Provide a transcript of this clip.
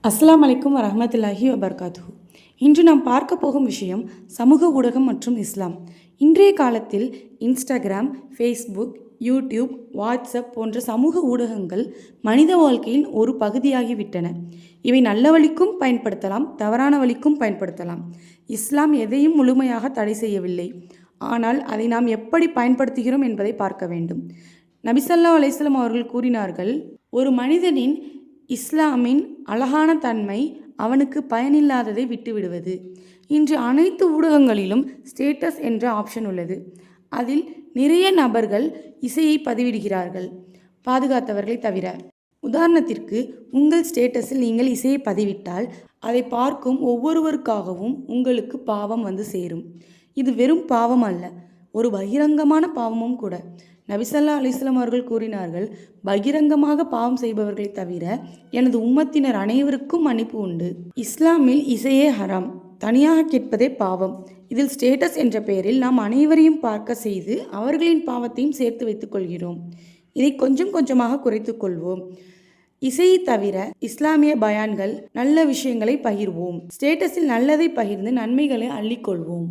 அஸ்ஸலாமு அலைக்கும் வரஹ்மத்துல்லாஹி வபர்காத்துஹு. இன்று நாம் பார்க்க போகும் விஷயம் சமூக ஊடகம் மற்றும் இஸ்லாம். இன்றைய காலத்தில் இன்ஸ்டாகிராம், ஃபேஸ்புக், யூடியூப், வாட்ஸ்அப் போன்ற சமூக ஊடகங்கள் மனித வாழ்க்கையின் ஒரு பகுதியாகிவிட்டன. இவை நல்ல வழிக்கும் பயன்படுத்தலாம், தவறான வழிக்கும் பயன்படுத்தலாம். இஸ்லாம் எதையும் முழுமையாக தடை செய்யவில்லை. ஆனால் அதை நாம் எப்படி பயன்படுத்துகிறோம் என்பதை பார்க்க வேண்டும். நபி ஸல்லல்லாஹு அலைஹி வஸல்லம் அவர்கள் கூறினார்கள், ஒரு மனிதனின் இஸ்லாமின் அழகான தன்மை அவனுக்கு பயனில்லாததை விட்டுவிடுவது. இன்று அனைத்து ஊடகங்களிலும் ஸ்டேட்டஸ் என்ற ஆப்ஷன் உள்ளது. அதில் நிறைய நபர்கள் இசையை பதிவிடுகிறார்கள், பாதுகாத்தவர்களை தவிர. உதாரணத்திற்கு, உங்கள் ஸ்டேட்டஸில் நீங்கள் இசையை பதிவிட்டால் அதை பார்க்கும் ஒவ்வொருவருக்காகவும் உங்களுக்கு பாவம் வந்து சேரும். இது வெறும் பாவம் அல்ல, ஒரு பகிரங்கமான பாவமும் கூட. நபி ஸல்லல்லாஹு அலைஹி வஸல்லம் அவர்கள் கூறினார்கள், பகிரங்கமாக பாவம் செய்பவர்களை தவிர எனது உம்மத்தினர் அனைவருக்கும் மன்னிப்பு உண்டு. இஸ்லாமில் இசையே ஹராம், தனியாக கேட்பதே பாவம். இதில் ஸ்டேட்டஸ் என்ற பெயரில் நாம் அனைவரையும் பார்க்க செய்து அவர்களின் பாவத்தையும் சேர்த்து வைத்துக் கொள்கிறோம். இதை கொஞ்சம் கொஞ்சமாக குறைத்து கொள்வோம். இசையை தவிர இஸ்லாமிய பயான்கள், நல்ல விஷயங்களை பகிர்வோம். ஸ்டேட்டஸில் நல்லதை பகிர்ந்து நன்மைகளை அள்ளிக்கொள்வோம்.